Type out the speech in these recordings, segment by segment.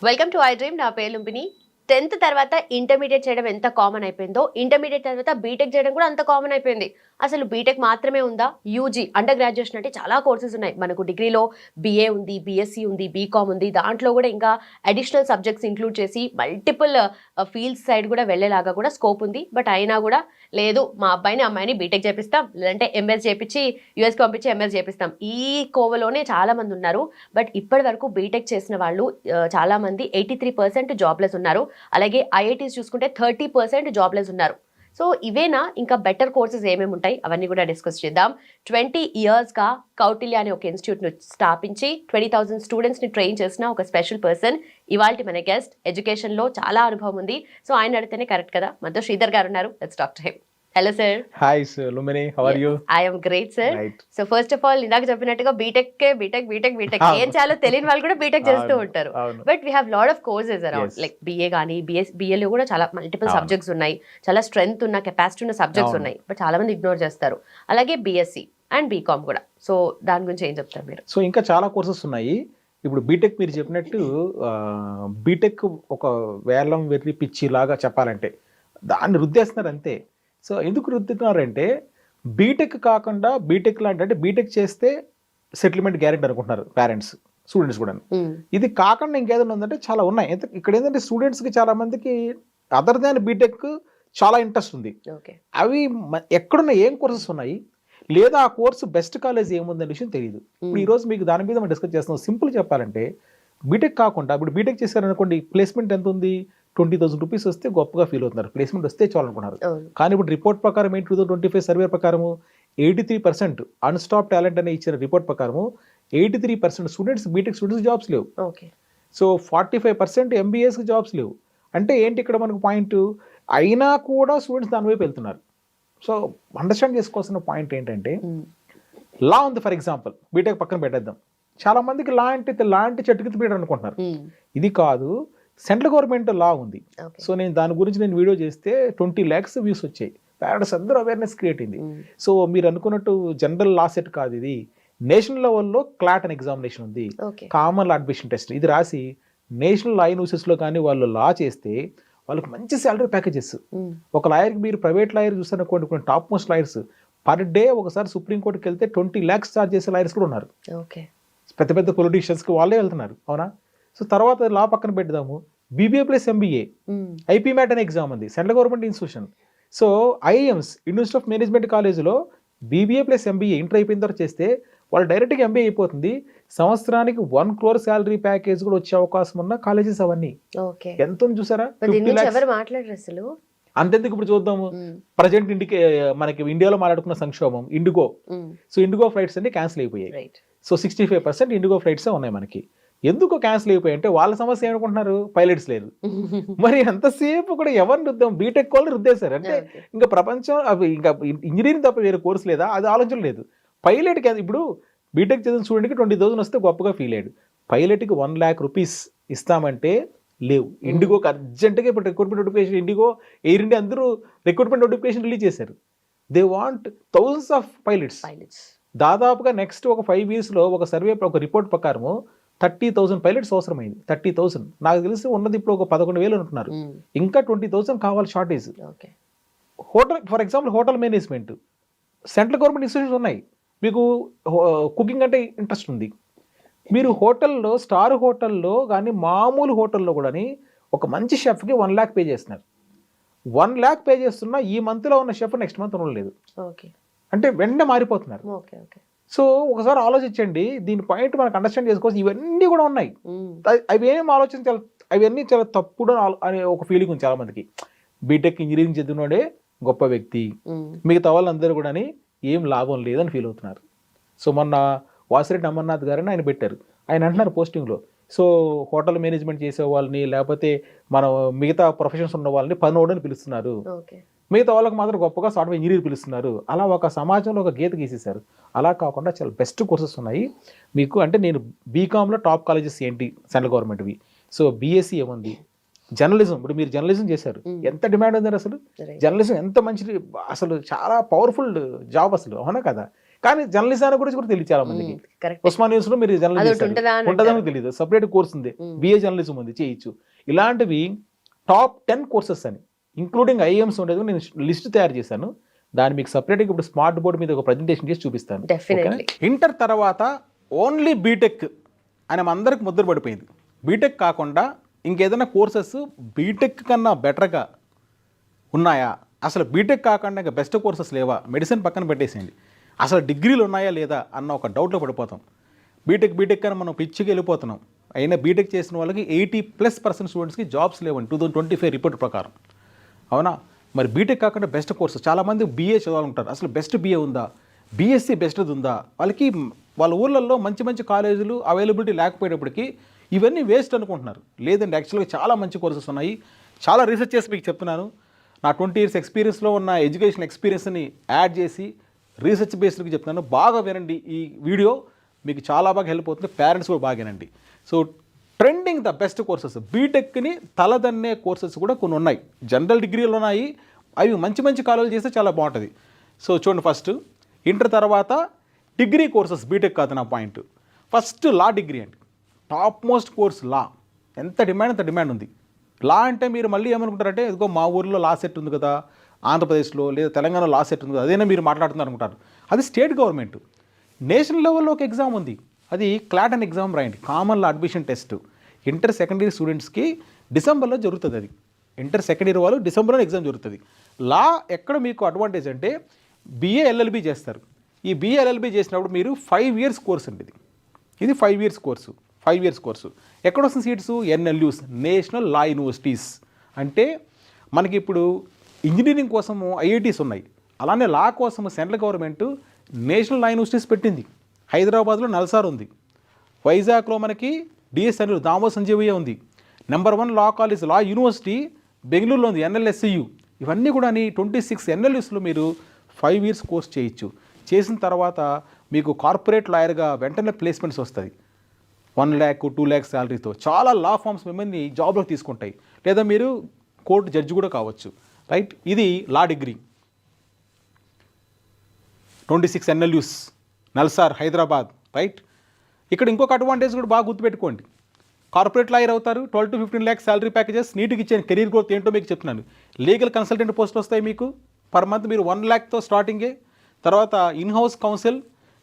Welcome to I dream. నా పేరు Lumbini. 10th తర్వాత ఇంటర్మీడియట్ చేయడం ఎంత కామన్ అయిపోయిందో, ఇంటర్మీడియట్ తర్వాత బీటెక్ చేయడం కూడా అంత కామన్ అయిపోయింది. అసలు బీటెక్ మాత్రమే ఉందా? యూజీ అండర్ గ్రాడ్యుయేషన్ అంటే చాలా కోర్సెస్ ఉన్నాయి. మనకు డిగ్రీలో బీఏ ఉంది, బీఎస్సీ ఉంది, బీకామ్ ఉంది. దాంట్లో కూడా ఇంకా అడిషనల్ సబ్జెక్ట్స్ ఇంక్లూడ్ చేసి మల్టిపుల్ ఫీల్డ్స్ సైడ్ కూడా వెళ్ళేలాగా కూడా స్కోప్ ఉంది. బట్ అయినా కూడా లేదు, మా అబ్బాయిని అమ్మాయిని బీటెక్ చేపిస్తాం, లేదంటే ఎంఎస్ చేపించి యూఎస్కి పంపించి ఎంఎస్ చేపిస్తాం, ఈ కోవలోనే చాలా మంది ఉన్నారు. బట్ ఇప్పటి వరకు బీటెక్ చేసిన వాళ్ళు చాలా మంది 83% జాబ్లెస్ ఉన్నారు. అలాగే ఐఐటీస్ చూసుకుంటే 30% జాబ్లెస్ ఉన్నారు. సో ఇవేనా ఇంకా బెటర్ కోర్సెస్ ఏమేమి ఉంటాయి అవన్నీ కూడా డిస్కస్ చేద్దాం. 20 yearsగా కౌటిల్య అనే ఒక ఇన్స్టిట్యూట్ను స్థాపించి 20,000 స్టూడెంట్స్ని ట్రైన్ చేసిన ఒక స్పెషల్ పర్సన్ ఇవాల్టి మన గెస్ట్. ఎడ్యుకేషన్లో చాలా అనుభవం ఉంది. సో ఆయన అడితేనే కరెక్ట్ కదా. మనతో శ్రీధర్ గారు ఉన్నారు. Let's talk to him. Hello sir. Hi sir Lumbini, how are you? I am great sir. So first of all ఇందాక చెప్పినట్టుగా బీటెక్ ఏం చేయాలో తెలియని వాళ్ళు కూడా బీటెక్ చేస్తూ ఉంటారు. But we have lot of courses around, like BA కానీ బిఏలో కూడా చాలా మల్టిపుల్ సబ్జెక్ట్స్ ఉన్నాయి. చాలా స్ట్రెంగ్త్ ఉన్న కెపాసిటీ ఉన్న సబ్జెక్ట్స్ ఉన్నాయి. బట్ చాలా మంది ఇగ్నోర్ చేస్తారు. అలాగే బిఎస్సి అండ్ బీకామ్ కూడా. సో దాని గురించి ఏం చెప్తారు మీరు? సో ఇంకా చాలా కోర్సెస్ ఉన్నాయి. ఇప్పుడు బీటెక్ మీరు చెప్పినట్టు బీటెక్ ఒక వేలం వెర్రి పిచ్చి లాగా చెప్పాలంటే దాన్ని రుద్దేస్తున్నారు అంతే. సో ఎందుకు రుద్దుతున్నారంటే బీటెక్ కాకుండా బీటెక్ లాంటి, అంటే బీటెక్ చేస్తే సెటిల్మెంట్ గ్యారెంటీ అనుకుంటున్నారు పేరెంట్స్, స్టూడెంట్స్ కూడా. ఇది కాకుండా ఇంకేదైనా ఉందంటే చాలా ఉన్నాయి. ఇక్కడ ఏంటంటే స్టూడెంట్స్కి చాలా మందికి అదర్ దాన్ బీటెక్ చాలా ఇంట్రెస్ట్ ఉంది. అవి ఎక్కడున్న ఏం కోర్సెస్ ఉన్నాయి, లేదా ఆ కోర్సు బెస్ట్ కాలేజ్ ఏముందనే విషయం తెలియదు. ఇప్పుడు ఈరోజు మీకు దాని మీద మనం డిస్కస్ చేస్తున్నాం. సింపుల్ చెప్పాలంటే బీటెక్ కాకుండా ఇప్పుడు బీటెక్ చేశారనుకోండి, ప్లేస్మెంట్ ఎంత ఉంది? 20,000 రూపీస్ వస్తే గొప్పగా ఫీల్ అవుతున్నారు, ప్లేస్మెంట్ వస్తే చాలనుకున్నారు. కానీ ఇప్పుడు రిపోర్ట్ ప్రకారం ఏంటి, 2025 సర్వే ప్రకారము 83% అన్స్టాప్ టాలెంట్ అనే ఇచ్చిన రిపోర్ట్ ప్రకారము 83% స్టూడెంట్స్, బీటెక్ స్టూడెంట్స్ జాబ్స్ లేవు. సో 45% ఎంబీఏస్కి జాబ్స్ లేవు. అంటే ఏంటి ఇక్కడ మనకు పాయింట్? అయినా కూడా స్టూడెంట్స్ దాని వైపు వెళ్తున్నారు. సో అండర్స్టాండ్ చేసుకోవాల్సిన పాయింట్ ఏంటంటే, లా ఉంది ఫర్ ఎగ్జాంపుల్, బీటెక్ పక్కన పెట్టేద్దాం. చాలా మందికి లా అంటే చెట్టుకి బీటెక్ అనుకుంటున్నారు. ఇది కాదు, సెంట్రల్ గవర్నమెంట్ లా ఉంది. సో నేను దాని గురించి వీడియో చేస్తే 20 lakhs వ్యూస్ వచ్చాయి. పేరెంట్స్ అందరూ అవేర్నెస్ క్రియేట్ అయింది. సో మీరు అనుకున్నట్టు జనరల్ లా సెట్ కాదు, ఇది నేషనల్ లెవెల్లో క్లాట్ అనే ఎగ్జామినేషన్ ఉంది, కామన్ లా అడ్మిషన్ టెస్ట్. ఇది రాసి నేషనల్ లా యూనివర్సిటీస్లో కానీ వాళ్ళు లా చేస్తే వాళ్ళకి మంచి శాలరీ ప్యాకేజెస్. ఒక లాయర్కి మీరు ప్రైవేట్ లాయర్ చూసారనుకోండి, కొన్ని top most lawyers per day ఒకసారి సుప్రీంకోర్టుకి వెళ్తే 20 lakhs ఛార్జ్ చేసే లాయర్స్ కూడా ఉన్నారు. పెద్ద పెద్ద పొలిటీషియన్స్కి వాళ్ళే వెళ్తున్నారు, అవునా? సో తర్వాత లా పక్కన పెడదాము, BBA plus MBA IPMAT అనే ఎగ్జామ్ ఉంది, central government institution. So IIMs, university of management కాలేజ్లో బీబీఏ ప్లస్ ఎంబీఏ ఇంటర్ అయిపోయిన తర్వాత చేస్తే వాళ్ళు డైరెక్ట్గా ఎంబీఏ అయిపోతుంది. సంవత్సరానికి 1 crore శాలరీ ప్యాకేజ్ కూడా వచ్చే అవకాశం ఉన్న కాలేజెస్ అవన్నీ. ఎంత ఉంది చూసారా? అంతెందుకు ఇప్పుడు చూద్దాము, ప్రజెంట్ మనకి ఇండియాలో మాట్లాడుకున్న సంక్షోభం ఇండిగో. సో ఇండిగో ఫ్లైట్స్ అన్ని క్యాన్సిల్ అయిపోయాయి. సో 65% ఇండిగో ఫ్లైట్సే ఉన్నాయి మనకి. ఎందుకు క్యాన్సిల్ అయిపోయాయి అంటే వాళ్ళ సమస్య ఏమనుకుంటున్నారు, పైలట్స్ లేరు. మరి ఎంతసేపు కూడా ఎవరిని రుద్దాం, బీటెక్ వాళ్ళని రుద్దేశారు. అంటే ఇంకా ప్రపంచం అవి ఇంకా ఇంజనీరింగ్ తప్ప వేరే కోర్సు లేదా, అది ఆలోచన లేదు. పైలట్కి ఇప్పుడు బీటెక్ చదివిన స్టూడెంట్కి 20,000 వస్తే గొప్పగా ఫీల్ అయ్యాడు. పైలట్కి 1 lakh rupees ఇస్తామంటే లేవు. ఇండిగోకి అర్జెంటుగా ఇప్పుడు recruitment notification, IndiGo, air India అందరూ రిక్రూట్మెంట్ నోటిఫికేషన్ రిలీజ్ చేశారు. They want thousands of pilots. దాదాపుగా నెక్స్ట్ ఒక 5 yearsలో ఒక సర్వే, ఒక రిపోర్ట్ ప్రకారము 30,000 పైలట్స్ అవసరమైంది. 30,000 నాకు తెలిసి ఉన్నది ఇప్పుడు ఒక 11,000 ఉంటున్నారు. ఇంకా 20,000 కావాలి shortage. Hotel for example, hotel management central government institutions ఉన్నాయి. మీకు కుకింగ్ అంటే ఇంట్రెస్ట్ ఉంది, మీరు హోటల్లో, స్టార్ హోటల్లో కానీ మామూలు హోటల్లో కూడా ఒక మంచి షెఫ్కి 1 lakh పే చేస్తున్నారు. 1 lakh పే చేస్తున్నా ఈ మంత్లో ఉన్న షెఫ్ నెక్స్ట్ మంత్ ఉండలేదు. అంటే వెంటనే మారిపోతున్నారు. సో ఒకసారి ఆలోచించండి, దీని పాయింట్ మనకు అండర్స్టాండ్ చేసుకోవచ్చు. ఇవన్నీ కూడా ఉన్నాయి, అవి ఏం ఆలోచించాలి, అవన్నీ చాలా తప్పుడు అనే ఒక ఫీలింగ్ ఉంది చాలా మందికి. బీటెక్ ఇంజనీరింగ్ చదివినోడే గొప్ప వ్యక్తి, మిగతా వాళ్ళందరూ కూడా ఏం లాభం లేదని ఫీల్ అవుతున్నారు. సో మొన్న వాసిరెడ్డి అమర్నాథ్ గారని ఆయన పెట్టారు. ఆయన అంటున్నారు పోస్టింగ్లో, సో హోటల్ మేనేజ్మెంట్ చేసే వాళ్ళని, లేకపోతే మనం మిగతా ప్రొఫెషన్స్ ఉన్న వాళ్ళని పనోడని పిలుస్తున్నారు, మిగతా వాళ్ళకి మాత్రం గొప్పగా సాఫ్ట్వేర్ ఇంజనీర్ పిలుస్తున్నారు. అలా ఒక సమాజంలో ఒక గీత గీసేశారు. అలా కాకుండా చాలా బెస్ట్ కోర్సెస్ ఉన్నాయి మీకు. అంటే నేను బీకామ్లో టాప్ కాలేజెస్ ఏంటి సెంట్రల్ గవర్నమెంట్వి, సో బీఎస్సీ ఏముంది, జర్నలిజం, ఇప్పుడు మీరు జర్నలిజం చేశారు, ఎంత డిమాండ్ ఉంది అసలు. జర్నలిజం ఎంత మంచిది, అసలు చాలా పవర్ఫుల్ జాబ్ అసలు, అవునా కదా? కానీ జర్నలిజం గురించి కూడా తెలియదు చాలా మందికి. కరెక్ట్. ఉస్మాన్ యూనివర్సిటీలో మీరు అదొకటి జర్నలిజం ఉంటుందా అని ఉంటుందని తెలియదు, సపరేట్ కోర్స్ ఉంది, బిఏ జర్నలిజం ఉంది, చేయొచ్చు. ఇలాంటివి టాప్ 10 కోర్సెస్ అని ఇంక్లూడింగ్ ఐఎమ్స్ ఉండేది నేను లిస్ట్ తయారు చేశాను. దాన్ని మీకు సపరేట్గా ఇప్పుడు స్మార్ట్ బోర్డ్ మీద ఒక ప్రజెంటేషన్ చేసి చూపిస్తాను. డెఫినెట్లీ. ఇంటర్ తర్వాత ఓన్లీ బీటెక్ అని అందరికి ముద్ర పడిపోయింది. బీటెక్ కాకుండా ఇంకేదైనా కోర్సెస్ బీటెక్ కన్నా బెటర్గా ఉన్నాయా, అసలు బీటెక్ కాకుండా ఇంకా బెస్ట్ కోర్సెస్ లేవా, మెడిసిన్ పక్కన పెట్టేసేయండి, అసలు డిగ్రీలు ఉన్నాయా లేదా అన్న ఒక డౌట్లో పడిపోతాం. బీటెక్ అని మనం పిచ్చికి వెళ్ళిపోతున్నాం. అయినా బీటెక్ చేసిన వాళ్ళకి 80+% స్టూడెంట్స్కి జాబ్స్ లేవండి 2025 రిపోర్ట్ ప్రకారం. అవునా? మరి బీటెక్ కాకుండా బెస్ట్ కోర్సు, చాలామంది బీఏ చదవాలనుకుంటారు, అసలు బెస్ట్ బీఏ ఉందా, బీఎస్సీ బెస్ట్ది ఉందా, వాళ్ళకి వాళ్ళ ఊళ్ళల్లో మంచి మంచి కాలేజీలు అవైలబిలిటీ లేకపోయేటప్పటికి ఇవన్నీ వేస్ట్ అనుకుంటున్నారు. లేదండి, యాక్చువల్గా చాలా మంచి కోర్సెస్ ఉన్నాయి. చాలా రీసెర్చ్ చేసి మీకు చెప్తున్నాను. నా 20 years ఎక్స్పీరియన్స్లో ఉన్న ఎడ్యుకేషన్ ఎక్స్పీరియన్స్ని యాడ్ చేసి రీసెర్చ్ బేస్డ్కి చెప్తున్నాను. బాగా వినండి, ఈ వీడియో మీకు చాలా బాగా హెల్ప్ అవుతుంది. పేరెంట్స్ కూడా బాగా వినండి. So trending the best courses, బీటెక్ని తలదన్నే కోర్సెస్ కూడా కొన్ని ఉన్నాయి. జనరల్ డిగ్రీలు ఉన్నాయి, అవి మంచి మంచి కాలేజీలు చేస్తే చాలా బాగుంటుంది. సో చూడండి, ఫస్ట్ ఇంటర్ తర్వాత డిగ్రీ కోర్సెస్, బీటెక్ కాదు నా పాయింట్. ఫస్ట్ లా డిగ్రీ అండి, టాప్ మోస్ట్ కోర్స్ లా. ఎంత డిమాండ్ అంత డిమాండ్ ఉంది. లా అంటే మీరు మళ్ళీ ఏమనుకుంటారంటే, ఇదిగో మా ఊర్లో లా సెట్ ఉంది కదా, ఆంధ్రప్రదేశ్లో లేదా తెలంగాణలో లా సెట్ ఉంది కదా, అదేనా మీరు మాట్లాడుతున్నారు అనుకుంటారు. అది స్టేట్ గవర్నమెంట్. నేషనల్ లెవెల్లో ఒక ఎగ్జామ్ ఉంది, అది క్లాట్ అని ఎగ్జామ్ రాయండి, కామన్ లా అడ్మిషన్ టెస్ట్. ఇంటర్ సెకండరీ స్టూడెంట్స్కి డిసెంబర్లో జరుగుతుంది. అది ఇంటర్ సెకండ్ ఇయర్ వాళ్ళు డిసెంబర్లో ఎగ్జామ్ జరుగుతుంది. లా ఎక్కడ మీకు అడ్వాంటేజ్ అంటే, బిఏ ఎల్ఎల్బి చేస్తారు. ఈ బిఏ ఎల్ఎల్బి చేసినప్పుడు మీరు 5 years కోర్స్ అండి. ఇది 5 years కోర్సు. 5 years కోర్సు ఎక్కడ వస్తుంది సీట్స్? ఎన్ఎల్యూస్, నేషనల్ లా యూనివర్సిటీస్. అంటే మనకి ఇప్పుడు ఇంజనీరింగ్ కోసము ఐఐటీస్ ఉన్నాయి, అలానే లా కోసము సెంట్రల్ గవర్నమెంట్ నేషనల్ లా యూనివర్సిటీస్ పెట్టింది. హైదరాబాద్లో నల్సార్ ఉంది, వైజాగ్లో మనకి డిఎస్ఎన్ దామో సంజీవయ్య ఉంది, నెంబర్ 1 లా కాలేజ్ లా యూనివర్సిటీ బెంగళూరులో ఉంది, ఎన్ఎల్ఎస్సియు. ఇవన్నీ కూడా 26 ఎన్ఎల్యూస్లో మీరు 5 years కోర్స్ చేయొచ్చు. చేసిన తర్వాత మీకు కార్పొరేట్ లాయర్గా వెంటనే ప్లేస్మెంట్స్ వస్తుంది. 1 lakh 2 lakhs శాలరీతో చాలా లా ఫార్మ్స్ మిమ్మల్ని జాబ్లో తీసుకుంటాయి. లేదా మీరు కోర్టు జడ్జి కూడా కావచ్చు. రైట్, ఇది law degree. 26 NLUs, NALSAR, Hyderabad. Right, ఇక్కడ ఇంకొక అడ్వాంటేజ్ కూడా బాగా గుర్తుపెట్టుకోండి. కార్పొరేట్ లాయర్ అవుతారు, 12 to 15 lakhs శాలరీ ప్యాకేజెస్. నీట్గా ఇచ్చాను, కెరీర్ గ్రోత్ ఏంటో మీకు చెప్తున్నాను. లీగల్ కన్సల్టెంట్ పోస్ట్ వస్తాయి మీకు, పర్ మంత్ మీరు 1 lakhతో స్టార్టింగే. తర్వాత in-house council,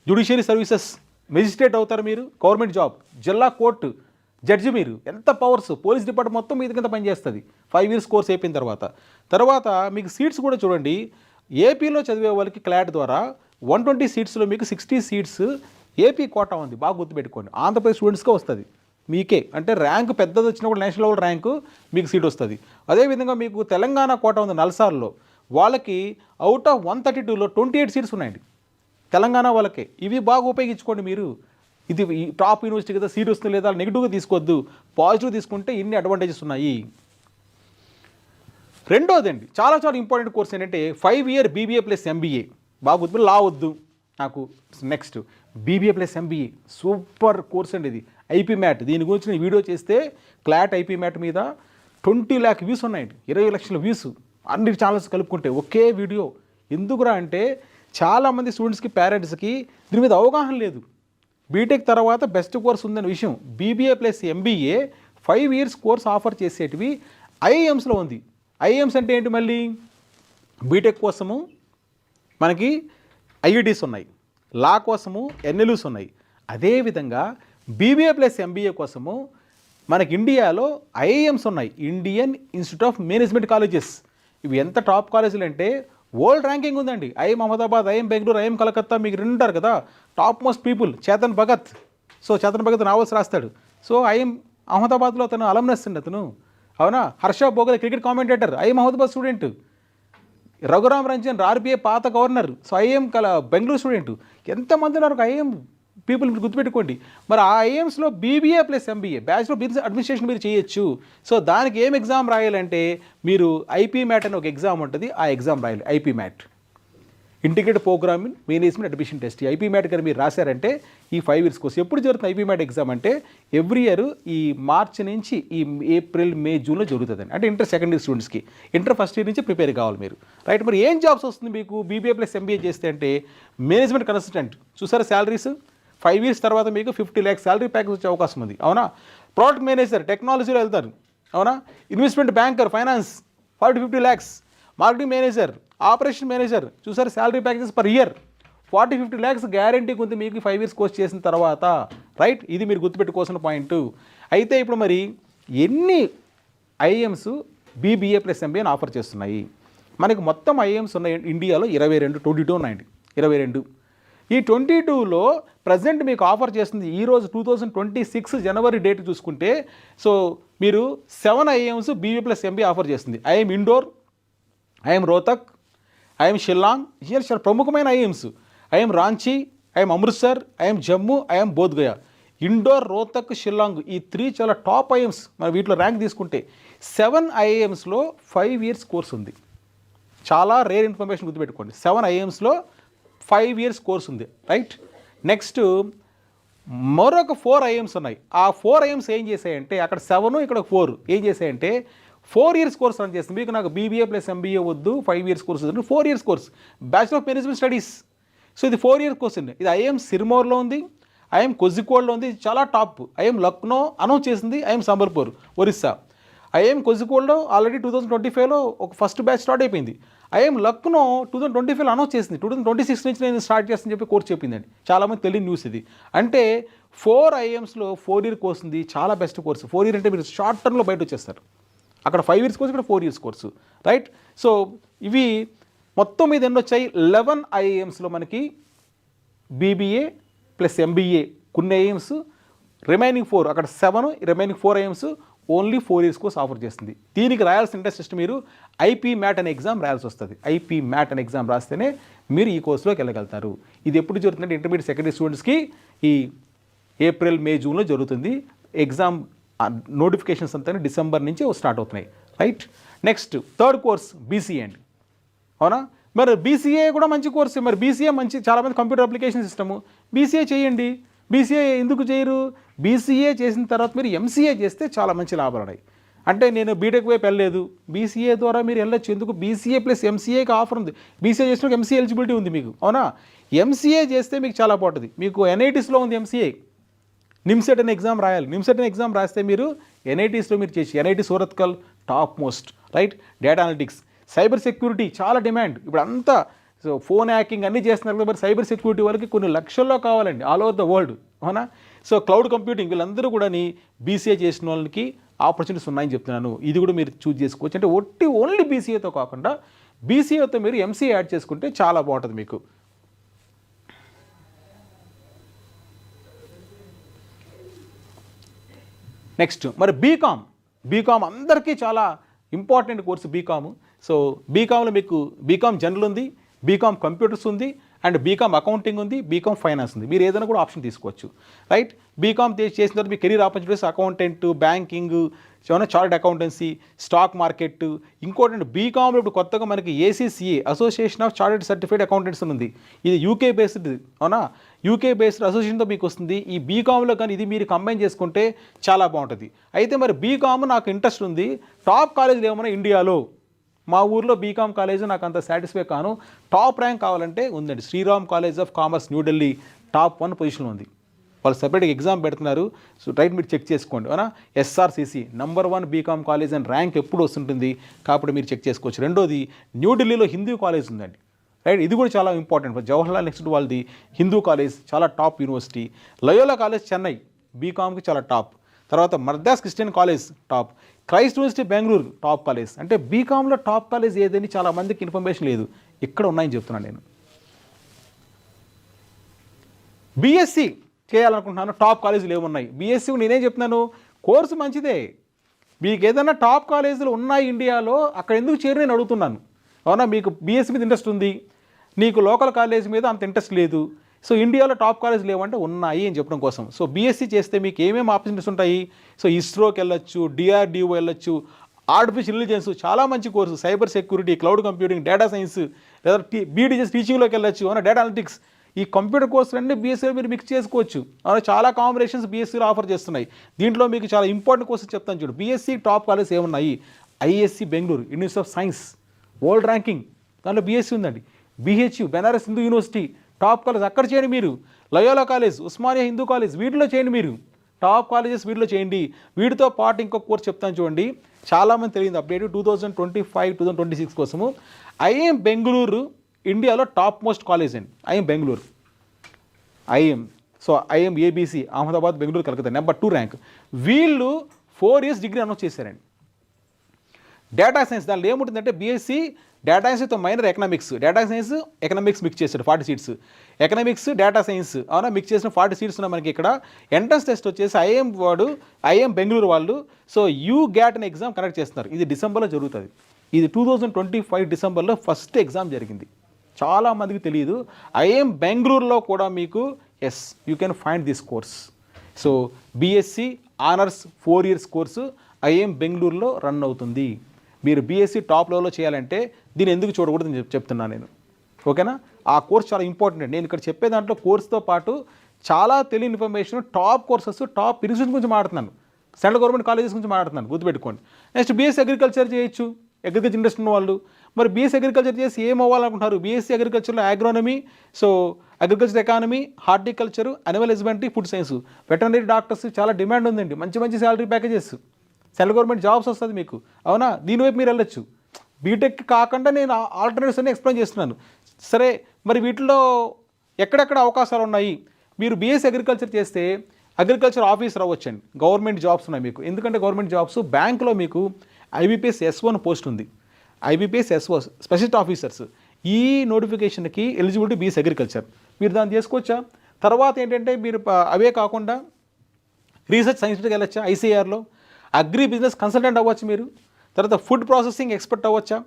judiciary services, magistrate అవుతారు మీరు, గవర్నమెంట్ జాబ్, జిల్లా కోర్టు జడ్జి. మీరు ఎంత పవర్స్, పోలీస్ డిపార్ట్మెంట్ మొత్తం మీ కింద పనిచేస్తుంది 5 years కోర్స్ అయిపోయిన తర్వాత మీకు సీట్స్ కూడా చూడండి. ఏపీలో చదివే వాళ్ళకి క్లాట్ ద్వారా 120 సీట్స్లో మీకు 60 సీట్స్ ఏపీ కోటా ఉంది. బాగా గుర్తుపెట్టుకోండి, ఆంధ్రప్రదేశ్ స్టూడెంట్స్కే వస్తుంది మీకే. అంటే ర్యాంక్ పెద్దది వచ్చినా కూడా నేషనల్ లెవెల్ ర్యాంకు మీకు సీట్ వస్తుంది. అదేవిధంగా మీకు తెలంగాణ కోటా ఉంది నల్సార్లో, వాళ్ళకి అవుట్ ఆఫ్ 132లో 28 సీట్స్ ఉన్నాయండి తెలంగాణ వాళ్ళకే. ఇవి బాగా ఉపయోగించుకోండి మీరు. ఇది టాప్ యూనివర్సిటీ కదా, సీట్ వస్తుంది లేదా నెగిటివ్గా తీసుకోవద్దు, పాజిటివ్ తీసుకుంటే ఇన్ని అడ్వాంటేజెస్ ఉన్నాయి. రెండోదండి, చాలా చాలా ఇంపార్టెంట్ కోర్స్ ఏంటంటే 5 year బీబీఏ ప్లస్ ఎంబీఏ. బాగా గుర్తు, లా వద్దు నాకు. Next BBA plus MBA, super course అండి ఇది. ఐపీ మ్యాట్, దీని గురించి నేను వీడియో చేస్తే క్లాట్ ఐపీ మ్యాట్ మీద 20 lakh వ్యూస్ ఉన్నాయండి, 20 లక్షల వ్యూస్ అన్ని ఛానల్స్ కలుపుకుంటే ఒకే వీడియో. ఎందుకురా అంటే చాలామంది స్టూడెంట్స్కి, పేరెంట్స్కి దీని మీద అవగాహన లేదు. బీటెక్ తర్వాత బెస్ట్ కోర్స్ ఉందనే విషయం. BBA plus MBA 5 years course offer చేసేటివి ఐఐఎమ్స్లో ఉంది. ఐఐఎమ్స్ అంటే ఏంటి? మళ్ళీ బీటెక్ కోసము మనకి ఐఐటీస్ ఉన్నాయి, లా కోసము ఎన్ఎల్యూస్ ఉన్నాయి. అదేవిధంగా బీబీఏ ప్లస్ ఎంబీఏ కోసము మనకి ఇండియాలో ఐఐఎమ్స్ ఉన్నాయి, Indian Institute of Management colleges. ఇవి ఎంత టాప్ కాలేజీలు అంటే వరల్డ్ ర్యాంకింగ్ ఉందండి. IIM Ahmedabad, IIM Bengaluru, IIM Calcutta, మీకు రెండుంటారు కదా top most people. Chetan Bhagat, so Chetan Bhagat novels రాస్తాడు. సో ఐఎం అహ్మదాబాద్లో అతను అలమ్నస్ అండి అతను, అవునా. Harsha Bhogle cricket commentator, IIM Ahmedabad student. Raghuram Ranjan RBI పాత governor, so IIM Bengaluru student. ఎంతమంది ఉన్నారు ఐఎం పీపుల్, మీరు గుర్తుపెట్టుకోండి. మరి ఆ ఐఎమ్స్లో BBA plus MBA, bachelor business administration మీరు చేయొచ్చు. సో దానికి ఏం ఎగ్జామ్ రాయాలంటే మీరు ఐపీ మ్యాట్ అని ఒక ఎగ్జామ్ ఉంటుంది, ఆ ఎగ్జామ్ రాయాలి, IPMAT. Integrated programming management admission test IPMAT కానీ మీరు రాశారంటే ఈ 5 ఇయర్స్ కోర్స్ ఎప్పుడు జరుగుతుంది ఐపీ మ్యాట్ ఎగ్జామ్ అంటే ఎవ్రీ ఇయర్ ఈ మార్చి నుంచి ఈ ఏప్రిల్ మే జూన్లో జరుగుతుందండి. అంటే ఇంటర్ సెకండ్ ఇయర్ స్టూడెంట్స్కి ఇంటర్ ఫస్ట్ ఇయర్ నుంచి ప్రిపేర్ కావాలి మీరు, రైట్. మరి ఏం జాబ్స్ వస్తుంది మీకు బీబీఏ ప్లస్ ఎంబీఏ చేస్తే అంటే మేనేజ్మెంట్ కన్సల్టెంట్ చూసారా శాలరీస్ 5 ఇయర్స్ తర్వాత మీకు 50 lakhs శాలరీ ప్యాకేజ్ వచ్చే అవకాశం ఉంది, అవునా. ప్రోడక్ట్ మేనేజర్ టెక్నాలజీలో వెళ్తారు, అవునా. Investment banker finance 40-50 lakhs. Marketing manager operation manager చూసారు salary packages per year 40-50 lakhs guarantee ఉంది మీకు 5 ఇయర్స్ కోర్స్ చేసిన తర్వాత, రైట్. ఇది మీరు గుర్తుపెట్టుకోవాల్సిన పాయింట్. అయితే ఇప్పుడు మరి ఎన్ని ఐఎమ్స్ బీబీఏ ప్లస్ ఎంబీఏని ఆఫర్ చేస్తున్నాయి? మనకి మొత్తం ఐఎమ్స్ ఉన్న ఇండియాలో 22 ఉన్నాయండి, 22. ఈ 22లో ప్రజెంట్ మీకు ఆఫర్ చేస్తుంది ఈరోజు 2026 జనవరి డేట్ చూసుకుంటే, సో మీరు 7 IIMs BBA plus MBA offer చేస్తుంది. IIM Indore, IIM Rohtak, IIM Shillong, చాలా ప్రముఖమైన IIMs. IIM Ranchi, IIM Amritsar, IIM Jammu, IIM Bodh Gaya. Indore, Rohtak, Shillong ఈ 3 చాలా టాప్ ఐఎమ్స్. మనం వీటిలో ర్యాంక్ తీసుకుంటే 7 ఐఎమ్స్లో 5 ఇయర్స్ కోర్స్ ఉంది. చాలా రేర్ ఇన్ఫర్మేషన్ గుర్తుపెట్టుకోండి. 7 ఐఎమ్స్లో 5 ఇయర్స్ కోర్స్ ఉంది, రైట్. నెక్స్ట్ మరొక 4 ఐఎమ్స్ ఉన్నాయి. ఆ 4 ఐఎమ్స్ ఏం చేశాయంటే అక్కడ 7 ఇక్కడ 4 ఏం చేశాయంటే 4 ఇయర్స్ కోర్స్ రన్ చేస్తుంది. మీకు నాకు బీబీఏ ప్లస్ ఎంబీఏ వద్దు 5 ఇయర్స్ కోర్స్ వద్దు 4 years course bachelor of management studies. So ఇది 4 ఇయర్స్ కోర్స్ అండి. ఇది ఐఎం సిర్మౌర్లో ఉంది, ఐఎం కొజికోడ్లో ఉంది, చాలా టాప్. ఐఎం లక్నో అనౌన్స్ చేసింది, ఐఎం సంబల్పూర్ ఒరిస్సా. ఐఎం కొజికోడ్లో ఆల్రెడీ 2025లో ఒక ఫస్ట్ బ్యాచ్ స్టార్ట్ అయిపోయింది. ఐఎం లక్నో 2025లో అనౌన్స్ చేసింది, 2026 నుంచి నేను స్టార్ట్ చేస్తానని చెప్పి కోర్స్ చెప్పిందండి. చాలామంది తెలియని న్యూస్ ఇది. అంటే 4 ఐఎమ్స్లో 4 ఇయర్ కోర్స్ ఉంది, చాలా బెస్ట్ కోర్సు. 4 ఇయర్ అంటే మీరు షార్ట్ టర్మ్లో బయట వచ్చేస్తారు. అక్కడ 5 ఇయర్స్ కోర్సు, ఇక్కడ 4 ఇయర్స్ కోర్సు, రైట్. సో ఇవి మొత్తం మీద ఎన్ని వచ్చాయి 11 ఐఎమ్స్లో మనకి బీబీఏ ప్లస్ ఎంబీఏ కొన్ని ఐఎమ్స్, రిమైనింగ్ 4 అక్కడ 7, remaining 4 IIMs only 4 years course offer చేస్తుంది. దీనికి రాయాల్సిన టెస్ట్ మీరు ఐపీ మ్యాట్ అనే ఎగ్జామ్ రాయాల్సి వస్తుంది. ఐపీ మ్యాట్ అనే ఎగ్జామ్ రాస్తేనే మీరు ఈ కోర్సులోకి వెళ్ళగలుగుతారు. ఇది ఎప్పుడు జరుగుతుందంటే ఇంటర్మీడియట్ సెకండరీ స్టూడెంట్స్కి ఈ ఏప్రిల్ మే జూన్లో జరుగుతుంది. ఎగ్జామ్ నోటిఫికేషన్స్ అంతా డిసెంబర్ నుంచి స్టార్ట్ అవుతున్నాయి, right. Next third course BCA అండి, అవునా. మరి బీసీఏ కూడా మంచి కోర్సు. మరి బీసీఏ మంచి, చాలామంది కంప్యూటర్ అప్లికేషన్ సిస్టము బీసీఏ చేయండి. బీసీఏ ఎందుకు చేయరు? బీసీఏ చేసిన తర్వాత మీరు ఎంసీఏ చేస్తే చాలా మంచి లాభాలు ఉన్నాయి. అంటే నేను బీటెక్ వైపు వెళ్ళలేదు, బీసీఏ ద్వారా మీరు వెళ్ళొచ్చు. ఎందుకు? బీసీఏ ప్లస్ ఎంసీఏకి ఆఫర్ ఉంది. బీసీఏ చేసినాక ఎంసీఏ ఎలిజిబిలిటీ ఉంది మీకు, అవునా. ఎంసీఏ చేస్తే మీకు చాలా బాగుంటుంది. మీకు ఎన్ఐటీస్లో ఉంది ఎంసీఏ. నిమ్సెట్ అనే ఎగ్జామ్ రాయాలి. నిమ్సెట్ అనే ఎగ్జామ్ రాస్తే మీరు ఎన్ఐటీస్లో మీరు చేసి, NIT Surathkal top most, right. Data analytics, cyber security చాలా డిమాండ్ ఇప్పుడు అంతా. సో ఫోన్ హ్యాకింగ్ అన్నీ చేస్తున్నారు కదా, మరి సైబర్ సెక్యూరిటీ వరకు కొన్ని లక్షల్లో కావాలండి ఆల్ ఓవర్ ద వరల్డ్, అవునా. సో క్లౌడ్ కంప్యూటింగ్ వీళ్ళందరూ కూడా బీసీఏ చేసిన వాళ్ళకి ఆపర్చునిటీస్ ఉన్నాయని చెప్తున్నాను. ఇది కూడా మీరు చూజ్ చేసుకోవచ్చు. అంటే ఓన్లీ బీసీఏతో కాకుండా బీసీఏతో మీరు ఎంసీఏ యాడ్ చేసుకుంటే చాలా బాగుంటుంది మీకు. నెక్స్ట్ మరి బీకామ్ అందరికీ చాలా ఇంపార్టెంట్ కోర్సు బీకామ్. సో బీకామ్లో మీకు బీకామ్ జనరల్ ఉంది, బీకామ్ కంప్యూటర్స్ ఉంది, అండ్ బీకామ్ అకౌంటింగ్ ఉంది, బీకామ్ ఫైనాన్స్ ఉంది. మీరు ఏదైనా కూడా ఆప్షన్ తీసుకోవచ్చు, రైట్. బీకామ్ చేసిన తర్వాత మీ career opportunities accountant, banking, chartered accountancy, stock market. ఇంకోటి బీకామ్లో ఇప్పుడు కొత్తగా మనకి ACCA association of chartered certified accountants ఉంది. ఇది యూకే బేస్డ్, అవునా. యూకే బేస్డ్ అసోసియేషన్తో మీకు వస్తుంది. ఈ బీకామ్లో కానీ ఇది మీరు కంబైన్ చేసుకుంటే చాలా బాగుంటుంది. అయితే మరి బీకామ్ నాకు ఇంట్రెస్ట్ ఉంది, టాప్ కాలేజీలు ఏమన్నా ఇండియాలో, మా ఊర్లో బీకామ్ కాలేజ్ నాకు అంత సాటిస్ఫై కాను, టాప్ ర్యాంక్ కావాలంటే ఉందండి. Sriram college of commerce New Delhi top 1 పొజిషన్లో ఉంది. వాళ్ళు సపరేట్గా ఎగ్జామ్ పెడుతున్నారు. సో రైట్, మీరు చెక్ చేసుకోండి, అవునా. SRCC number 1 BCom college and rank ఎప్పుడు వస్తుంటుంది కాబట్టి మీరు చెక్ చేసుకోవచ్చు. రెండోది న్యూఢిల్లీలో హిందూ కాలేజ్ ఉందండి, రైట్. ఇది కూడా చాలా ఇంపార్టెంట్. జవహర్లాల్ నెహ్రూ వాళ్ళది హిందూ కాలేజ్ చాలా top university. Loyola College Chennai బీకామ్కి చాలా టాప్. తర్వాత Madras Christian College top. Christ University Bengaluru top college. అంటే బీకామ్లో టాప్ కాలేజ్ ఏదని చాలా మందికి ఇన్ఫర్మేషన్ లేదు, ఇక్కడ ఉన్నాయని చెప్తున్నాను నేను. బీఎస్సీ చేయాలనుకుంటున్నాను, టాప్ కాలేజీలు ఏమున్నాయి? బీఎస్సీ నేనేం చెప్తున్నాను, కోర్సు మంచిదే. మీకు ఏదైనా టాప్ కాలేజీలు ఉన్నాయి ఇండియాలో, అక్కడ ఎందుకు చేరి నేను అడుగుతున్నాను, అవునా. మీకు బీఎస్సీ మీద ఇంట్రెస్ట్ ఉంది, నీకు లోకల్ కాలేజ్ మీద అంత ఇంట్రెస్ట్ లేదు. సో ఇండియాలో టాప్ కాలేజ్ లేవంటే ఉన్నాయి అని చెప్పడం కోసం. సో బీఎస్సీ చేస్తే మీకు ఏమేమి ఆపర్చునిటీస్ ఉంటాయి? సో ఇస్రోకి వెళ్ళొచ్చు, డిఆర్డిఓ వెళ్ళొచ్చు, ఆర్టిఫిషియల్ ఇంటెలిజెన్స్ చాలా మంచి course, cyber security, cloud computing, data science, లేదా బీఈడి చేసి టీచింగ్లోకి వెళ్ళొచ్చు, అవునా, డేటా అనలిటిక్స్, ఈ కంప్యూటర్ కోర్సులన్నీ బీఎస్సీలో మీరు మిక్స్ చేసుకోవచ్చు. అవునా, చాలా కాంబినేషన్స్ బీఎస్సీలో ఆఫర్ చేస్తున్నాయి. దీంట్లో మీకు చాలా ఇంపార్టెంట్ కోర్సెస్ చెప్తాను చూడు. బీఎస్సీ టాప్ కాలేజెస్ ఏమున్నాయి? IISc Bengaluru, University of Science, world ranking, దాంట్లో బీఎస్సీ ఉందండి. BHU, Banaras Hindu University, top college, అక్కడ చేయండి మీరు. Loyola College, Osmania Hindu College, వీటిలో చేయండి మీరు. టాప్ కాలేజెస్ వీటిలో చేయండి. వీటితో పాటు ఇంకొక కోర్స్ చెప్తాను చూడండి, చాలామంది తెలియదు అప్డేట్ 2025-2026 కోసము. ఐఎం బెంగళూరు ఇండియాలో టాప్ మోస్ట్ కాలేజ్ అండి. IIM Bengaluru, IIM, so IIM ABC, Ahmedabad, Bengaluru, Calcutta, number 2 rank. వీళ్ళు 4 ఇయర్స్ డిగ్రీ అనౌన్స్ చేశారండి. డేటా సైన్స్, దానిలో ఏముంటుందంటే బీఎస్సీ డేటా సైన్స్తో minor economics, data science economics mix చేశాడు 40 సీట్స్, ఎకనామిక్స్ డేటా సైన్స్, అవునా, మిక్స్ చేసిన 40 సీట్స్ ఉన్నాయి మనకి ఇక్కడ. ఎంట్రన్స్ టెస్ట్ వచ్చేసి ఐఎం బెంగళూరు వాళ్ళు సో గ్యాట్ అనే ఎగ్జామ్ కండక్ట్ చేస్తున్నారు. ఇది డిసెంబర్లో జరుగుతుంది. ఇది 2025 డిసెంబర్లో ఫస్ట్ ఎగ్జామ్ జరిగింది. చాలామందికి తెలియదు. ఐఎం బెంగళూరులో కూడా మీకు you can find this course. So BSc honours 4 years course IIM బెంగళూరులో రన్ అవుతుంది. మీరు బీఎస్సీ టాప్ లెవెల్లో చేయాలంటే దీన్ని ఎందుకు చూడకూడదని చెప్తున్నాను నేను, ఓకేనా. ఆ కోర్స్ చాలా ఇంపార్టెంట్. నేను ఇక్కడ చెప్పే దాంట్లో కోర్సుతో పాటు చాలా తెలియని information, top courses, top institution గురించి మాట్లాడుతున్నాను, సెంట్రల్ గవర్నమెంట్ కాలేజెస్ గురించి మాట్లాడుతున్నాను, గుర్తుపెట్టుకోండి. నెక్స్ట్ బీఎస్సీ అగ్రికల్చర్ చేయొచ్చు, అగ్రికల్చర్ ఇండస్ట్రీ ఉన్న వాళ్ళు. మరి బీఎస్సీ అగ్రికల్చర్ చేసి ఏం అవ్వాలనుకుంటున్నారు? బీఎస్సీ అగ్రికల్చర్లో agronomy, so agriculture economy, horticulture, animal husbandry, food science, veterinary doctors చాలా డిమాండ్ ఉందండి. మంచి మంచి salary packages, central government jobs వస్తుంది మీకు, అవునా. దీనివైపు మీరు వెళ్ళొచ్చు. బీటెక్ కాకుండా నేను ఆల్టర్నేటివ్స్ అన్ని ఎక్స్ప్లెయిన్ చేస్తున్నాను. సరే, మరి వీటిలో ఎక్కడెక్కడ అవకాశాలు ఉన్నాయి? మీరు బీఎస్సీ అగ్రికల్చర్ చేస్తే అగ్రికల్చర్ ఆఫీసర్ అవ్వచ్చండి. గవర్నమెంట్ జాబ్స్ ఉన్నాయి మీకు. ఎందుకంటే గవర్నమెంట్ జాబ్స్ బ్యాంకులో మీకు ఐబీపీఎస్ S1 పోస్ట్ ఉంది. IBPS S1 specialist officers. ఈ నోటిఫికేషన్కి ఎలిజిబిలిటీ బీఎస్సీ అగ్రికల్చర్, మీరు దాన్ని చేసుకోవచ్చా? తర్వాత ఏంటంటే మీరు అవే కాకుండా రీసెర్చ్ సైన్స్కి వెళ్ళొచ్చా? ఐసీఆర్లో అగ్రి బిజినెస్ కన్సల్టెంట్ అవ్వచ్చు మీరు. తర్వాత ఫుడ్ ప్రాసెసింగ్ ఎక్స్పర్ట్ అవ్వచ్చా?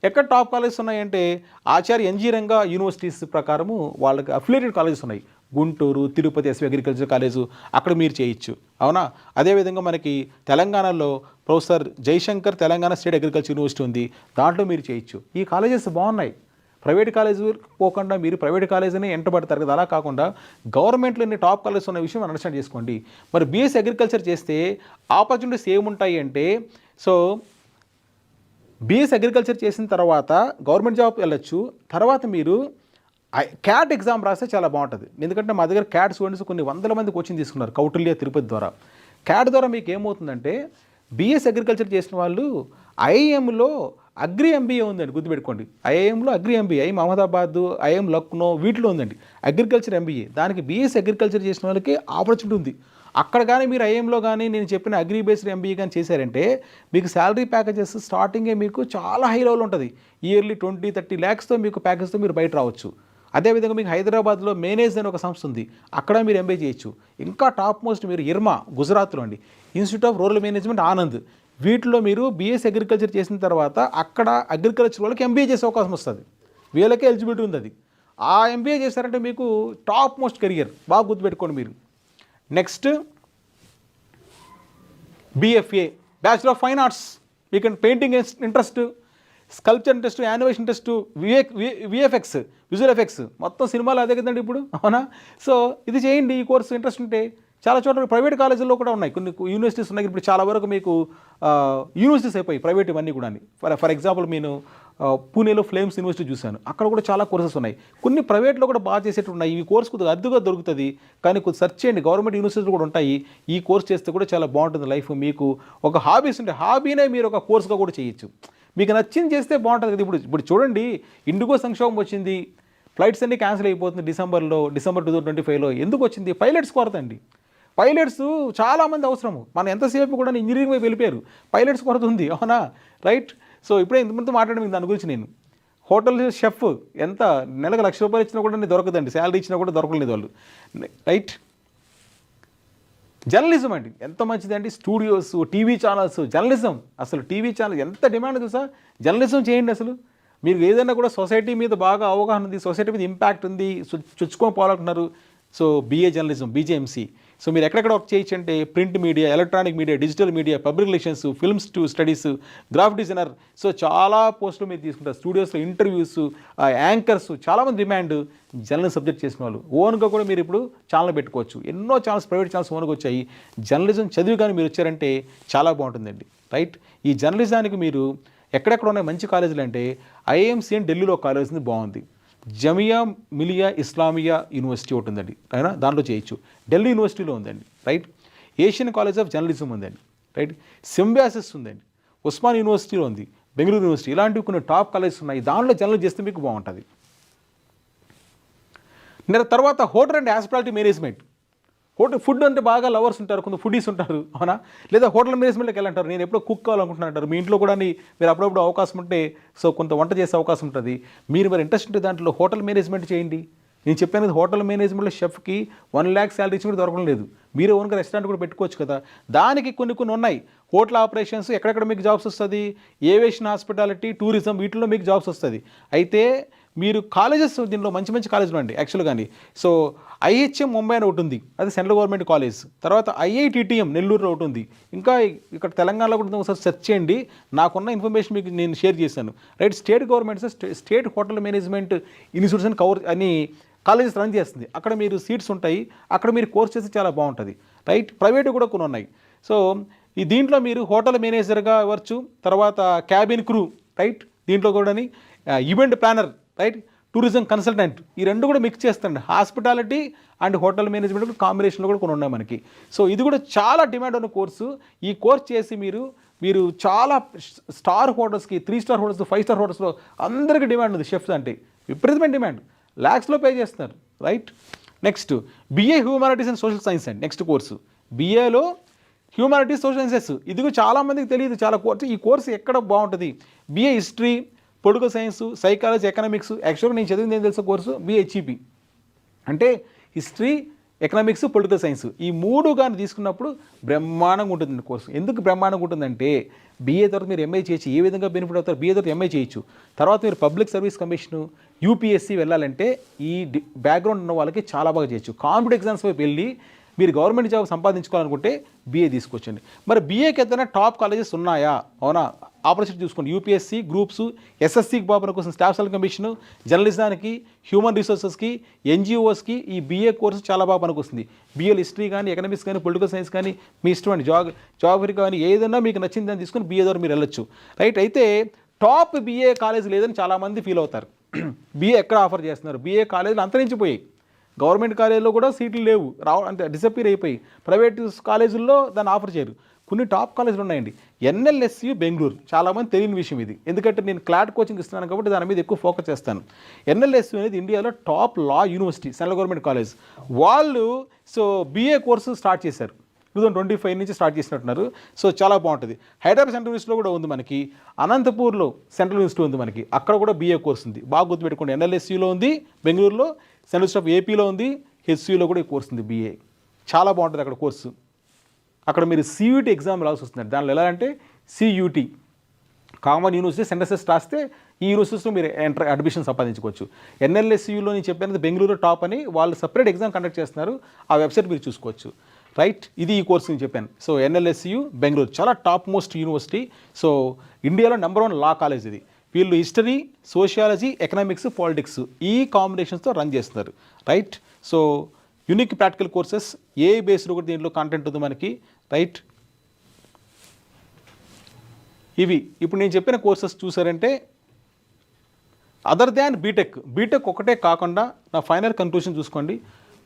ఎక్కడ టాప్ కాలేజెస్ ఉన్నాయంటే ఆచార్య ఎన్జీ రంగా యూనివర్సిటీస్ ప్రకారము వాళ్ళకి అఫిలియేటెడ్ కాలేజెస్ ఉన్నాయి. Guntur, Tirupati SV agriculture college, అక్కడ మీరు చేయొచ్చు, అవునా. అదేవిధంగా మనకి తెలంగాణలో professor Jayashankar Telangana state agriculture university ఉంది, దాంట్లో మీరు చేయొచ్చు. ఈ కాలేజెస్ బాగున్నాయి. ప్రైవేట్ కాలేజ్ పోకుండా మీరు ప్రైవేట్ కాలేజీని ఎంటబడతారు కదా, అలా కాకుండా గవర్నమెంట్లో ఎన్ని టాప్ కాలేజెస్ ఉన్న విషయం అండర్స్టాండ్ చేసుకోండి. మరి బీఎస్సీ అగ్రికల్చర్ చేస్తే ఆపర్చునిటీస్ ఏముంటాయి అంటే, సో బీఎస్సీ అగ్రికల్చర్ చేసిన తర్వాత గవర్నమెంట్ జాబ్ వెళ్ళొచ్చు. తర్వాత మీరు క్యాట్ ఎగ్జామ్ రాస్తే చాలా బాగుంటుంది. ఎందుకంటే మా దగ్గర క్యాట్ స్టూడెంట్స్ కొన్ని వందల మంది కోచింగ్ తీసుకున్నారు కౌటిల్య తిరుపతి ద్వారా. క్యాట్ ద్వారా మీకు ఏమవుతుందంటే బీఎస్సీ అగ్రికల్చర్ చేసిన వాళ్ళు ఐఐఎంలో అగ్రి ఎంబీఏ ఉందండి, గుర్తుపెట్టుకోండి. ఐఐఎంలో agri MBA, IIM Ahmedabad, IIM Lucknow, వీటిలో ఉందండి అగ్రికల్చర్ ఎంబీఏ. దానికి బీఎస్సీ అగ్రికల్చర్ చేసిన వాళ్ళకి ఆపర్చునిటీ ఉంది. అక్కడ కానీ మీరు ఐఎంలో కానీ నేను చెప్పిన అగ్రి బేస్డ్ ఎంబీఏ కానీ చేశారంటే మీకు శాలరీ ప్యాకేజెస్ స్టార్టింగే మీకు చాలా హై లెవెల్ ఉంటుంది. ఇయర్లీ 20-30 lakhsతో మీకు ప్యాకేజ్తో మీరు బయట రావచ్చు. అదేవిధంగా మీకు హైదరాబాద్లో మేనేజ్ అని ఒక సంస్థ ఉంది, అక్కడ మీరు ఎంబీఏ చేయొచ్చు. ఇంకా టాప్ మోస్ట్ మీరు ఇర్మా, గుజరాత్లో అండి, institute of rural management Anand, వీటిలో మీరు బీఎస్సీ అగ్రికల్చర్ చేసిన తర్వాత అక్కడ అగ్రికల్చర్ వాళ్ళకి ఎంబీఏ చేసే అవకాశం వస్తుంది. వీళ్ళకే ఎలిజిబిలిటీ ఉంది అది. ఆ ఎంబీఏ చేశారంటే మీకు టాప్ మోస్ట్ కెరియర్, బాగా గుర్తుపెట్టుకోండి మీరు. Next BFA, bachelor of fine arts. మీకు painting interest, sculpture interest, animation interest, VFX, visual effects, మొత్తం సినిమాలు అదే కదండి ఇప్పుడు, అవునా. సో ఇది చేయండి, ఈ కోర్సు ఇంట్రెస్ట్ ఉంటే. చాలా చోట్ల ప్రైవేట్ కాలేజీల్లో కూడా ఉన్నాయి, కొన్ని యూనివర్సిటీస్ ఉన్నాయి. ఇప్పుడు చాలా వరకు మీకు యూనివర్సిటీస్ అయిపోయి ప్రైవేట్ ఇవన్నీ కూడా. ఫర్ ఎగ్జాంపుల్ నేను పూణేలో ఫ్లేమ్స్ యూనివర్సిటీ చూశాను, అక్కడ కూడా చాలా కోర్సెస్ ఉన్నాయి. కొన్ని ప్రైవేట్లో కూడా బాగా చేసేట్టు ఉన్నాయి. ఈ కోర్స్ కొద్దిగా అద్దుగా దొరుకుతుంది, కానీ కొద్దిగా సెర్చ్ చేయండి. గవర్నమెంట్ యూనివర్సిటీలు కూడా ఉంటాయి. ఈ కోర్స్ చేస్తే కూడా చాలా బాగుంటుంది లైఫ్. మీకు ఒక హాబీస్ ఉంటే హాబీనే మీరు ఒక కోర్సుగా కూడా చేయొచ్చు. మీకు నచ్చింది చేస్తే బాగుంటుంది కదా. ఇప్పుడు చూడండి, ఇండిగో సంక్షోభం వచ్చింది, ఫ్లైట్స్ అన్నీ క్యాన్సిల్ అయిపోతుంది డిసెంబర్ 2025లో. ఎందుకు వచ్చింది? పైలట్స్ కొరత అండి. పైలట్స్ చాలామంది అవసరము. మనం ఎంతసేపు కూడా ఇంజనీరింగ్ వైపు వెళ్ళిపోయారు, పైలట్స్ కొరత ఉంది, అవునా, రైట్. సో ఇప్పుడే ఇంతమంది మాట్లాడడం దాని గురించి. నేను హోటల్ షెఫ్ ఎంత నెలకు ₹1,00,000 ఇచ్చినా కూడా దొరకదండి, శాలరీ ఇచ్చినా కూడా దొరకలేదు వాళ్ళు, రైట్. జర్నలిజం అండి ఎంత మంచిదండి, స్టూడియోస్, టీవీ ఛానల్స్, జర్నలిజం. అసలు టీవీ ఛానల్ ఎంత డిమాండ్ తెలుసా. జర్నలిజం చేయండి. అసలు మీరు ఏదైనా కూడా సొసైటీ మీద బాగా అవగాహన ఉంది, సొసైటీ మీద ఇంపాక్ట్ ఉంది, చొచ్చుకొని పోవాలనుకుంటున్నారు, so BA journalism BJMC. So మీరు ఎక్కడెక్కడ వర్క్ చేయొచ్చు అంటే print media, electronic media, digital media, public relations, films studies, graphic designer. So చాలా పోస్టులు మీరు తీసుకుంటారు. స్టూడియోస్లో ఇంటర్వ్యూస్, యాంకర్స్, చాలామంది డిమాండ్ జర్నలిజం సబ్జెక్ట్ చేసిన వాళ్ళు. ఓన్గా కూడా మీరు ఇప్పుడు ఛానల్ పెట్టుకోవచ్చు. ఎన్నో ఛానల్స్, ప్రైవేట్ ఛానల్స్ ఓన్గా వచ్చాయి. జర్నలిజం చదివి కానీ మీరు వచ్చారంటే చాలా బాగుంటుందండి. రైట్, ఈ జర్నలిజానికి మీరు ఎక్కడెక్కడ ఉన్నాయి మంచి కాలేజీలు అంటే ఐఏఎంసీ అని ఢిల్లీలో కాలేజ్ ఉంది, బాగుంది. జమియా మిలియా ఇస్లామియా యూనివర్సిటీ ఒకటి ఉందండి, అయినా దాంట్లో చేయొచ్చు. ఢిల్లీ యూనివర్సిటీలో ఉందండి. Right, Asian college of journalism ఉందండి. రైట్, సింబాసిస్ ఉందండి, ఉస్మాన్ యూనివర్సిటీలో ఉంది, బెంగళూరు యూనివర్సిటీ, ఇలాంటివి కొన్ని టాప్ కాలేజెస్ ఉన్నాయి. దాంట్లో జర్నలిజం చేస్తే మీకు బాగుంటుంది. తర్వాత hotel and hospitality management. Food అంటే బాగా లవర్స్ ఉంటారు, కొంత ఫుడీస్ ఉంటారు, అవునా? లేదా హోటల్ మేనేజ్మెంట్కి వెళ్ళంటారు, నేను ఎప్పుడో కుక్ కావాలనుకుంటున్నాను అంటారు. మీ ఇంట్లో కూడా మీరు అప్పుడప్పుడు అవకాశం ఉంటే సో కొంత వంట చేసే అవకాశం ఉంటుంది. మీరు మరి ఇంట్రెస్ట్ ఉంటే దాంట్లో హోటల్ మేనేజ్మెంట్ చేయండి. నేను చెప్పాను హోటల్ మేనేజ్మెంట్లో షెఫ్కి 1 lakh శాలరీ ఇచ్చి కూడా దొరకడం లేదు. మీరే ఓన్గా రెస్టారెంట్ కూడా పెట్టుకోవచ్చు కదా. దానికి కొన్ని ఉన్నాయి. హోటల్ ఆపరేషన్స్ ఎక్కడెక్కడ మీకు జాబ్స్ వస్తుంది, ఏవియేషన్, హాస్పిటాలిటీ, టూరిజం, వీటిలో మీకు జాబ్స్ వస్తుంది. అయితే మీరు కాలేజెస్ దీనిలో మంచి మంచి కాలేజీలు అండి యాక్చువల్ కానీ. సో ఐహెచ్ఎం ముంబై అని ఒకటి ఉంది, అది సెంట్రల్ గవర్నమెంట్ కాలేజ్. తర్వాత ఐఐటిటిఎం నెల్లూరులో ఒకటి ఉంది. ఇంకా ఇక్కడ తెలంగాణలో కూడా ఒకసారి సెర్చ్ చేయండి, నాకున్న ఇన్ఫర్మేషన్ మీకు నేను షేర్ చేశాను. Right, state government state hotel management institutes అని అని కాలేజెస్ రన్ చేస్తుంది. అక్కడ మీరు సీట్స్ ఉంటాయి, అక్కడ మీరు కోర్స్ చేస్తే చాలా బాగుంటుంది. రైట్, ప్రైవేట్ కూడా కొన్ని ఉన్నాయి. సో ఈ దీంట్లో మీరు హోటల్ మేనేజర్గా అవ్వచ్చు, తర్వాత క్యాబిన్ క్రూ, రైట్, దీంట్లో కూడా event planner, right, tourism consultant, ఈ రెండు కూడా మిక్స్ చేస్తాండి. హాస్పిటాలిటీ అండ్ హోటల్ మేనేజ్మెంట్ కాంబినేషన్లో కూడా కొన్ని ఉన్నాయి మనకి. సో ఇది కూడా చాలా డిమాండ్ ఉన్న కోర్సు. ఈ కోర్స్ చేసి మీరు చాలా స్టార్ హోటల్స్కి, 3 star హోటల్స్, 5 star హోటల్స్లో అందరికీ డిమాండ్ ఉంది. షెఫ్స్ అంటే విపరీతమైన డిమాండ్, ల్యాక్స్లో పే చేస్తున్నారు. Right, next BA humanities and social science అండి నెక్స్ట్ కోర్సు. బిఏలో హ్యూమానిటీస్, సోషల్ సైన్సెస్, ఇది కూడా చాలామందికి తెలియదు. చాలా కోర్సు, ఈ కోర్సు ఎక్కడ బాగుంటుంది. BA history, political science, psychology, economics. యాక్చువల్గా నేను చదివింది ఏం తెలుసు కోర్సు బిహెచ్ఈపి అంటే హిస్టరీ, ఎకనామిక్స్, పొలిటికల్ సైన్స్. ఈ 3 కానీ తీసుకున్నప్పుడు బ్రహ్మాండంగా ఉంటుంది కోర్సు. ఎందుకు బ్రహ్మాండంగా ఉంటుందంటే బీఏ తర్వాత మీరు ఎంఐ చేయొచ్చు. ఏ విధంగా బెనిఫిట్ అవుతారు, బీఏ తర్వాత ఎంఐ చేయొచ్చు. తర్వాత మీరు పబ్లిక్ సర్వీస్ కమిషను, యూపీఎస్సీ వెళ్ళాలంటే ఈ బ్యాక్గ్రౌండ్ ఉన్న వాళ్ళకి చాలా బాగా చేయొచ్చు. కాంపిటేటివ్ ఎగ్జామ్స్ వైపు వెళ్ళి మీరు గవర్నమెంట్ జాబ్ సంపాదించుకోవాలనుకుంటే బీఏ తీసుకొచ్చండి. మరి బీఏకి ఏదైనా టాప్ కాలేజెస్ ఉన్నాయా, అవునా? ఆపర్చునిటీ చూసుకోండి. యూపీఎస్సీ, గ్రూప్స్, ఎస్ఎస్సీకి బాబుల కోసం స్టాఫ్ సెలక్షన్ కమిషను, జర్నలిజానికి, హ్యూమన్ రిసోర్సెస్కి, ఎన్జిఓస్కి ఈ బీఏ కోర్సు చాలా బాగా పనికొస్తుంది. బీఏలో హిస్టరీ కానీ, ఎకనామిక్స్ కానీ, పొలిటికల్ సైన్స్ కానీ మీ ఇష్టం అండి. జాగ్రఫీ కానీ ఏదైనా మీకు నచ్చింది దాన్ని తీసుకొని బీఏ ద్వారా మీరు వెళ్ళొచ్చు. రైట్, అయితే టాప్ బీఏ కాలేజ్ లేదని చాలామంది ఫీల్ అవుతారు. బీఏ ఎక్కడ ఆఫర్ చేస్తున్నారు, బీఏ కాలేజీలు అంతరించిపోయాయి. గవర్నమెంట్ కాలేజీలో కూడా సీట్లు లేవు, అంటే డిసప్పీర్ అయిపోయి. ప్రైవేట్ కాలేజీల్లో దాన్ని ఆఫర్ చేయరు. కొన్ని టాప్ కాలేజీలు ఉన్నాయండి. ఎన్ఎల్ఎస్యు బెంగళూరు, చాలామంది తెలియని విషయం ఇది, ఎందుకంటే నేను క్లాట్ కోచింగ్ ఇస్తున్నాను కాబట్టి దాని మీద ఎక్కువ ఫోకస్ చేస్తాను. ఎన్ఎల్ఎస్యు అనేది ఇండియాలో టాప్ లా యూనివర్సిటీ, సెంట్రల్ గవర్నమెంట్ కాలేజ్. వాళ్ళు సో బీఏ కోర్సు స్టార్ట్ చేశారు, 2025 నుంచి స్టార్ట్ చేసినట్టున్నారు. సో చాలా బాగుంటుంది. హైదరాబాద్ సెంట్రల్ యూనివర్సిటీలో కూడా ఉంది మనకి, అనంతపూర్లో సెంట్రల్ యూనివర్సిటీ ఉంది మనకి, అక్కడ కూడా బీఏ కోర్స్ ఉంది. బాగా గుర్తుపెట్టుకోండి, ఎన్ఎల్ఎస్యూలో ఉంది బెంగళూరులో, సెంట్రల్ యూనివర్సిటీ ఆఫ్ ఏపీలో ఉంది, హెచ్యూలో కూడా ఈ కోర్స్ ఉంది బీఏ. చాలా బాగుంటుంది అక్కడ కోర్సు. అక్కడ మీరు సియూటీ ఎగ్జామ్ రావాల్సి వస్తుంది. దానిలో ఎలా అంటే సియూటీ కామన్ యూనివర్సిటీ సెంటర్సెస్ రాస్తే ఈ యూనివర్సిటీస్లో మీరు అడ్మిషన్ సంపాదించుకోవచ్చు. ఎన్ఎల్ఎస్యూలో నేను చెప్పినది బెంగళూరు టాప్ అని వాళ్ళు సపరేట్ ఎగ్జామ్ కండక్ట్ చేస్తున్నారు, ఆ వెబ్సైట్ మీరు చూసుకోవచ్చు. రైట్, ఇది ఈ కోర్స్ నేను చెప్పాను. సో ఎన్ఎల్ఎస్యు బెంగళూరు చాలా టాప్ మోస్ట్ యూనివర్సిటీ. సో ఇండియాలో #1 లా కాలేజ్ ఇది. వీళ్ళు హిస్టరీ, సోషియాలజీ, ఎకనామిక్స్, పాలిటిక్స్ ఈ కాంబినేషన్స్తో రన్ చేస్తున్నారు. Right, so unique practical courses, ఏ బేస్డ్ కూడా దీంట్లో కంటెంట్ ఉంది మనకి. రైట్, ఇవి ఇప్పుడు నేను చెప్పిన కోర్సెస్ చూసారంటే అదర్ దాన్ బీటెక్ ఒకటే కాకుండా నా ఫైనల్ కన్క్లూషన్ చూసుకోండి.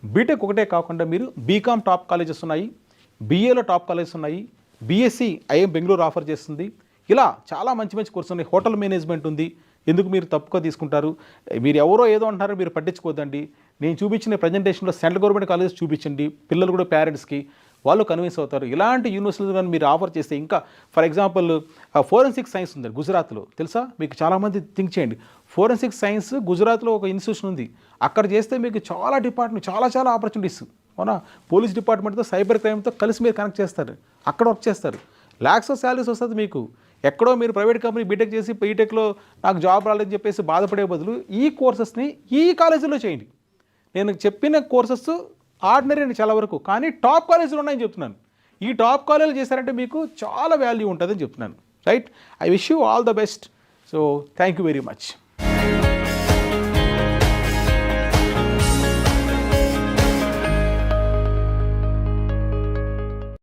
బీటెక్ ఒకటే కాకుండా మీరు బీకామ్ టాప్ కాలేజెస్ ఉన్నాయి, బీఏలో టాప్ కాలేజెస్ ఉన్నాయి, బీఎస్సీ ఐఎం బెంగళూరు ఆఫర్ చేస్తుంది. ఇలా చాలా మంచి మంచి కోర్సులు ఉన్నాయి. హోటల్ మేనేజ్మెంట్ ఉంది. ఎందుకు మీరు తప్పుగా తీసుకుంటారు? మీరు ఎవరో ఏదో అంటారో మీరు పట్టించుకోవద్దండి. నేను చూపించిన ప్రజెంటేషన్లో సెంట్రల్ గవర్నమెంట్ కాలేజెస్ చూపించండి, పిల్లలు కూడా పేరెంట్స్కి వాళ్ళు కన్విన్స్ అవుతారు. ఇలాంటి యూనివర్సిటీలు కానీ మీరు ఆఫర్ చేస్తే ఇంకా ఫర్ ఎగ్జాంపుల్ ఫోరెన్సిక్ సైన్స్ ఉంది గుజరాత్లో, తెలుసా మీకు? చాలామంది థింక్ చేయండి, ఫోరెన్సిక్ సైన్స్ గుజరాత్లో ఒక ఇన్స్టిట్యూషన్ ఉంది. అక్కడ చేస్తే మీకు చాలా డిపార్ట్మెంట్, చాలా ఆపర్చునిటీస్, అవునా? పోలీస్ డిపార్ట్మెంట్తో, సైబర్ క్రైమ్తో కలిసి మీరు కనెక్ట్ చేస్తారు, అక్కడ వర్క్ చేస్తారు. ల్యాక్స్ ఆఫ్ శాలరీస్ వస్తుంది మీకు. ఎక్కడో మీరు ప్రైవేట్ కంపెనీ బీటెక్ చేసి బీటెక్లో నాకు జాబ్ రాలేదని చెప్పేసి బాధపడే బదులు ఈ కోర్సెస్ని ఈ కాలేజీలో చేయండి. నేను చెప్పిన కోర్సెస్ ఆర్డినరీ అండి చాలా వరకు, కానీ టాప్ కాలేజీలు ఉన్నాయని చెప్తున్నాను. ఈ టాప్ కాలేజీలు చేశారంటే మీకు చాలా వాల్యూ ఉంటుందని చెప్తున్నాను. Right, I wish you all the best. So thank you very much.